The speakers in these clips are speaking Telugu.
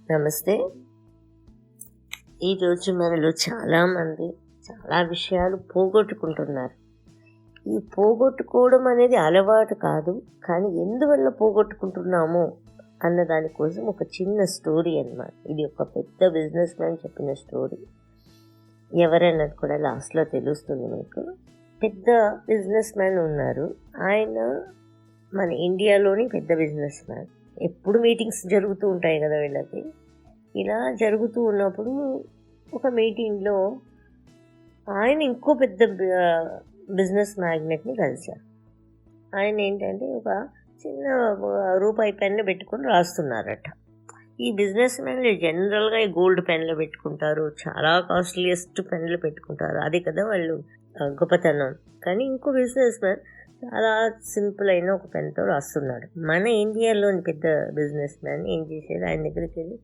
నమస్తే. ఈరోజు మనలో చాలామంది చాలా విషయాలు పోగొట్టుకుంటున్నారు. ఈ పోగొట్టుకోవడం అనేది అలవాటు కాదు, కానీ ఎందువల్ల పోగొట్టుకుంటున్నాము అన్న దానికోసం ఒక చిన్న స్టోరీ అన్నమాట. ఇది ఒక పెద్ద బిజినెస్ మ్యాన్ చెప్పిన స్టోరీ. ఎవరన్నది కూడా లాస్ట్లో తెలుస్తుంది మీకు. పెద్ద బిజినెస్ మ్యాన్ ఉన్నారు. ఆయన మన ఇండియాలోని పెద్ద బిజినెస్ మ్యాన్. ఎప్పుడు మీటింగ్స్ జరుగుతూ ఉంటాయి కదా వీళ్ళకి. ఇలా జరుగుతూ ఉన్నప్పుడు ఒక మీటింగ్లో ఆయన ఇంకో పెద్ద బిజినెస్ మ్యాగ్నెట్ని కలిశారు. ఆయన ఏంటంటే ఒక చిన్న రూపాయి పెన్ను పెట్టుకొని రాస్తున్నారట. ఈ బిజినెస్ మ్యాన్లు జనరల్గా ఈ గోల్డ్ పెన్లు పెట్టుకుంటారు, చాలా కాస్ట్లీయెస్ట్ పెన్లు పెట్టుకుంటారు. అది కదా వాళ్ళు గొప్పతనం. కానీ ఇంకో బిజినెస్ మ్యాన్ చాలా సింపుల్ అయిన ఒక పెన్తో రాస్తున్నాడు. మన ఇండియాలోని పెద్ద బిజినెస్ మ్యాన్ ఏం చేశారు, ఆయన దగ్గరికి వెళ్ళి,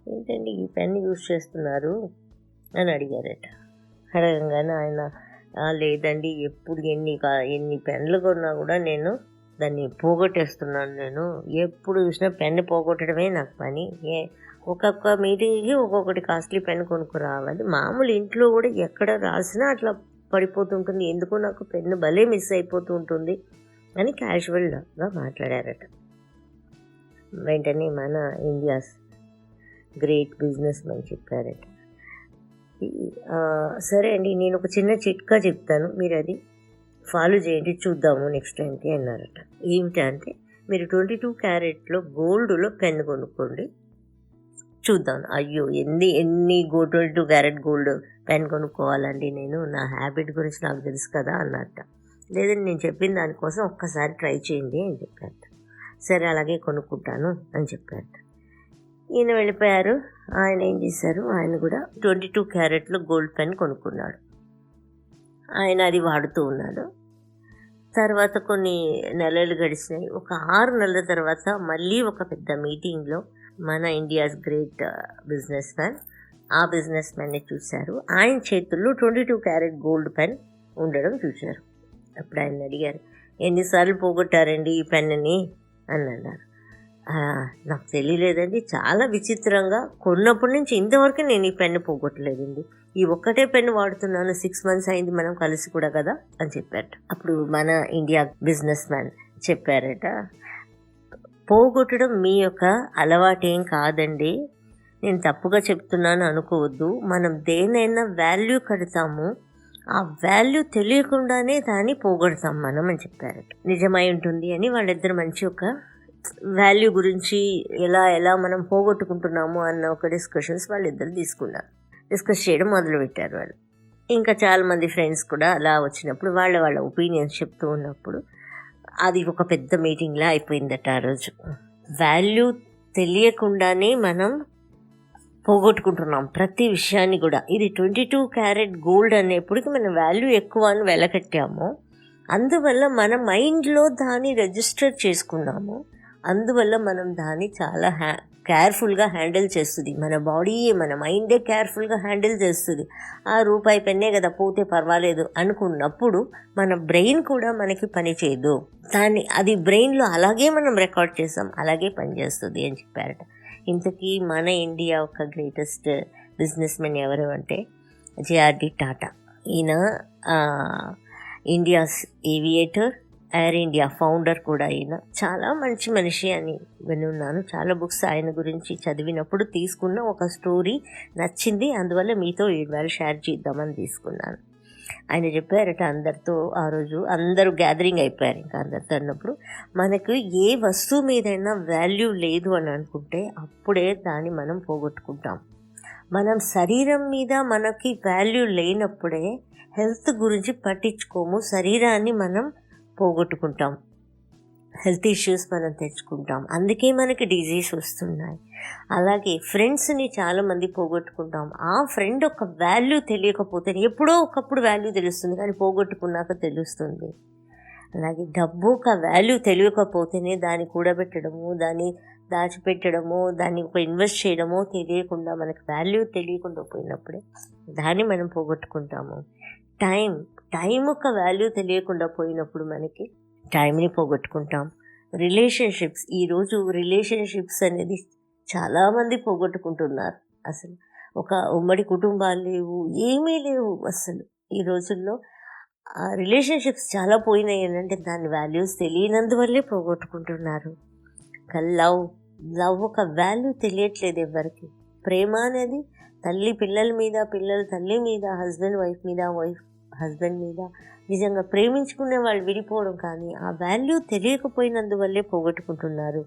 ఏంటండి ఈ పెన్ యూజ్ చేస్తున్నారు అని అడిగారట. అడగంగానే ఆయన, లేదండి, ఎప్పుడు ఎన్ని పెన్లు కొన్నా కూడా నేను దాన్ని పోగొట్టేస్తున్నాను. నేను ఎప్పుడు చూసినా పెన్ను పోగొట్టడమే నాకు పని. ఒక్కొక్క మీటింగ్కి ఒక్కొక్కటి కాస్ట్లీ పెన్ కొనుక్కురావాలి. మామూలు ఇంట్లో కూడా ఎక్కడ రాసినా అట్లా పడిపోతుంటుంది. ఎందుకో నాకు పెన్ను భలే మిస్ అయిపోతూ ఉంటుంది అని క్యాజువల్గా మాట్లాడారట. వెంటనే మన ఇండియాస్ గ్రేట్ బిజినెస్ మ్యాన్ చెప్పారట, సరే అండి, నేను ఒక చిన్న చిట్కా చెప్తాను, మీరు అది ఫాలో చేయండి, చూద్దాము నెక్స్ట్ టైంకి అన్నారట. ఏమిటంటే, మీరు 22 క్యారెట్లో గోల్డ్లో పెన్ను కొనుక్కోండి, చూద్దాం. అయ్యో, ఎన్ని 22 క్యారెట్ గోల్డ్ పెన్ కొనుక్కోవాలండి, నేను నా హ్యాబిట్ గురించి నాకు తెలుసు కదా అన్నట్ట. లేదండి, నేను చెప్పిన దానికోసం ఒక్కసారి ట్రై చేయండి అని చెప్పారట. సరే, అలాగే కొనుక్కుంటాను అని చెప్పారట. ఈయన వెళ్ళిపోయారు. ఆయన ఏం చేశారు, ఆయన కూడా 22 క్యారెట్లో గోల్డ్ పెన్ కొనుక్కున్నాడు. ఆయన అది వాడుతూ ఉన్నాడు. తర్వాత కొన్ని నెలలు గడిచినాయి. ఒక 6 నెలల తర్వాత మళ్ళీ ఒక పెద్ద మీటింగ్లో మన ఇండియాస్ గ్రేట్ బిజినెస్ మ్యాన్ ఆ బిజినెస్ మ్యాన్ని చూశారు. ఆయన చేతుల్లో 22 క్యారెట్ గోల్డ్ పెన్ ఉండడం చూశారు. అప్పుడు ఆయన అడిగారు, ఎన్నిసార్లు పోగొట్టారండి ఈ పెన్ని అని అన్నారు. నాకు తెలియలేదండి, చాలా విచిత్రంగా కొన్నప్పటి నుంచి ఇంతవరకు నేను ఈ పెన్ను పోగొట్టలేదండి, ఈ ఒక్కటే పెన్ను వాడుతున్నాను, 6 months అయింది మనం కలిసి కూడా కదా అని చెప్పారట. అప్పుడు మన ఇండియా బిజినెస్ మ్యాన్ చెప్పారట, పోగొట్టడం మీ యొక్క అలవాటేం కాదండి, నేను తప్పుగా చెప్తున్నాను అనుకోవద్దు. మనం దేనైనా వాల్యూ కడతాము, ఆ వాల్యూ తెలియకుండానే దాన్ని పోగొడతాం మనం అని చెప్పారట. నిజమై ఉంటుంది అని వాళ్ళిద్దరు మంచి ఒక వాల్యూ గురించి ఎలా మనం పోగొట్టుకుంటున్నాము అన్న ఒక డిస్కషన్స్ వాళ్ళిద్దరు డిస్కస్ చేయడం మొదలుపెట్టారు వాళ్ళు. ఇంకా చాలామంది ఫ్రెండ్స్ కూడా అలా వచ్చినప్పుడు వాళ్ళ ఒపీనియన్స్ చెప్తూ ఉన్నప్పుడు అది ఒక పెద్ద మీటింగ్లా అయిపోయిందట ఆ రోజు. వాల్యూ తెలియకుండానే మనం పోగొట్టుకుంటున్నాం ప్రతి విషయాన్ని కూడా. ఇది 22 క్యారెట్ గోల్డ్ అనేప్పటికీ మనం వాల్యూ ఎక్కువ అని వెలకట్టాము, అందువల్ల మన మైండ్లో దాన్ని రిజిస్టర్ చేసుకున్నాము, అందువల్ల మనం దాన్ని చాలా కేర్ఫుల్గా హ్యాండిల్ చేస్తుంది. మన బాడీయే, మన మైండే కేర్ఫుల్గా హ్యాండిల్ చేస్తుంది. ఆ రూపాయి పెన్నే కదా, పోతే పర్వాలేదు అనుకున్నప్పుడు మన బ్రెయిన్ కూడా మనకి పని చేయదు. అది బ్రెయిన్లో అలాగే మనం రికార్డ్ చేసాం, అలాగే పనిచేస్తుంది అని చెప్పారట. ఇంతకీ మన ఇండియా ఒక గ్రేటెస్ట్ బిజినెస్ మెన్ ఎవరు అంటే జేఆర్డి టాటా. ఈయన India's aviator, air India founder కూడా. ఈయన చాలా మంచి మనిషి అని వినున్నాను. చాలా బుక్స్ ఆయన గురించి చదివినప్పుడు తీసుకున్న ఒక స్టోరీ నచ్చింది, అందువల్ల మీతో ఇవాళ షేర్ చేద్దామని తీసుకున్నాను. ఆయన చెప్పారట అందరితో, ఆ రోజు అందరూ గ్యాదరింగ్ అయిపోయారు. ఇంకా అందరితో అన్నప్పుడు, మనకు ఏ వస్తువు మీదైనా వాల్యూ లేదు అని అనుకుంటే అప్పుడే దాన్ని మనం పోగొట్టుకుంటాం. మనం శరీరం మీద మనకి వాల్యూ లేనప్పుడే హెల్త్ గురించి పట్టించుకోము, శరీరాన్ని మనం పోగొట్టుకుంటాం, హెల్త్ ఇష్యూస్ మనం తెచ్చుకుంటాం, అందుకే మనకి డిజీజ్ వస్తున్నాయి. అలాగే ఫ్రెండ్స్ని చాలామంది పోగొట్టుకుంటాం. ఆ ఫ్రెండ్ ఒక వాల్యూ తెలియకపోతే, ఎప్పుడో ఒకప్పుడు వాల్యూ తెలుస్తుంది కానీ పోగొట్టుకున్నాక తెలుస్తుంది. అలాగే డబ్బు ఒక వాల్యూ తెలియకపోతేనే దాన్ని కూడబెట్టడము, దాన్ని దాచిపెట్టడము, దాన్ని ఒక ఇన్వెస్ట్ చేయడమో తెలియకుండా, మనకు వాల్యూ తెలియకుండా పోయినప్పుడే దాన్ని మనం పోగొట్టుకుంటాము. టైం ఒక వాల్యూ తెలియకుండా పోయినప్పుడు మనకి టైంని పోగొట్టుకుంటాం. రిలేషన్షిప్స్, ఈరోజు రిలేషన్షిప్స్ అనేది చాలామంది పోగొట్టుకుంటున్నారు. అసలు ఒక ఉమ్మడి కుటుంబాలు లేవు, ఏమీ లేవు అసలు. ఈ రోజుల్లో రిలేషన్షిప్స్ చాలా పోయినాయి అంటే దాని వాల్యూస్ తెలియనందువల్లే పోగొట్టుకుంటున్నారు. లవ్ ఒక వాల్యూ తెలియట్లేదు ఎవరికి. ప్రేమ అనేది తల్లి పిల్లల మీద, పిల్లలు తల్లి మీద, హస్బెండ్ వైఫ్ మీద, వైఫ్ హస్బెండ్ మీద నిజంగా ప్రేమించుకునే వాళ్ళు విడిపోవడం, కానీ ఆ వాల్యూ తెలియకపోయినందువల్లే పోగొట్టుకుంటున్నారు.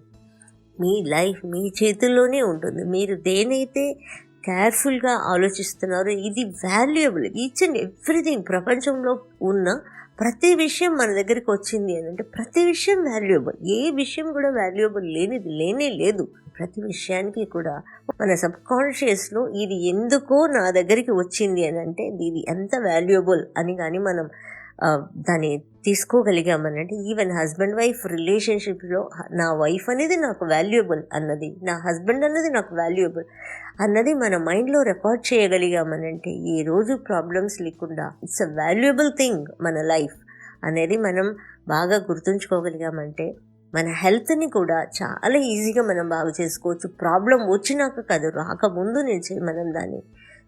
మీ లైఫ్ మీ చేతుల్లోనే ఉంటుంది. మీరు దేనైతే కేర్ఫుల్గా ఆలోచిస్తున్నారో ఇది వాల్యుయబుల్. ఈచ్ అండ్ ఎవ్రీథింగ్ ప్రపంచంలో ఉన్న ప్రతి విషయం మన దగ్గరికి వచ్చింది అని అంటే ప్రతి విషయం వాల్యుయబుల్. ఏ విషయం కూడా వాల్యుయబుల్ లేనే లేదు. ప్రతి విషయానికి కూడా మన సబ్కాన్షియస్లో ఇది ఎందుకో నా దగ్గరికి వచ్చింది అని అంటే ఇది ఎంత వాల్యుయబుల్ అని కానీ మనం దాన్ని తీసుకోగలిగామనంటే, ఈవెన్ హస్బెండ్ వైఫ్ రిలేషన్షిప్లో నా వైఫ్ అనేది నాకు వాల్యుయబుల్ అన్నది, నా హస్బెండ్ అన్నది నాకు వాల్యుయబుల్ అన్నది మన మైండ్లో రికార్డ్ చేయగలిగామనంటే ఏ రోజు ప్రాబ్లమ్స్ లేకుండా ఇట్స్ అ వాల్యుయబుల్ థింగ్ మన లైఫ్ అనేది మనం బాగా గుర్తుంచుకోగలిగామంటే మన హెల్త్ని కూడా చాలా ఈజీగా మనం బాగు చేసుకోవచ్చు. ప్రాబ్లం వచ్చినాక కాదు, రాకముందు నుంచి మనం దాన్ని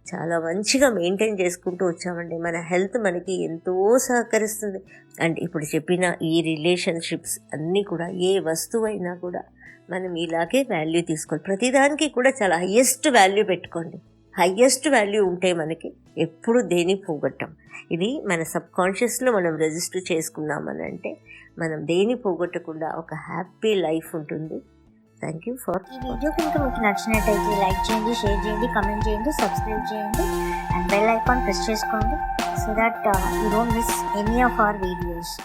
చాలా మంచిగా మెయింటైన్ చేసుకుంటూ వచ్చామంటే మన హెల్త్ మనకి ఎంతో సహకరిస్తుంది. అండ్ ఇప్పుడు చెప్పిన ఈ రిలేషన్షిప్స్ అన్నీ కూడా ఏ వస్తువైనా కూడా మనం ఇలాగే వాల్యూ తీసుకోవాలి. ప్రతిదానికి కూడా చాలా హయ్యెస్ట్ వాల్యూ పెట్టుకోండి. హయ్యెస్ట్ వాల్యూ ఉంటే మనకి ఎప్పుడు దేని పోగొట్టాం. ఇది మన సబ్కాన్షియస్లో మనం రిజిస్టర్ చేసుకున్నామని అంటే మనం దేని పోగొట్టకుండా ఒక హ్యాపీ లైఫ్ ఉంటుంది. థ్యాంక్ యూ ఫర్ ఈ వీడియో కనుక మీకు నచ్చినట్టయితే లైక్ చేయండి, షేర్ చేయండి, కమెంట్ చేయండి, సబ్స్క్రైబ్ చేయండి అండ్ బెల్ ఐకాన్ ప్రెస్ చేసుకోండి so that you don't miss any of our videos.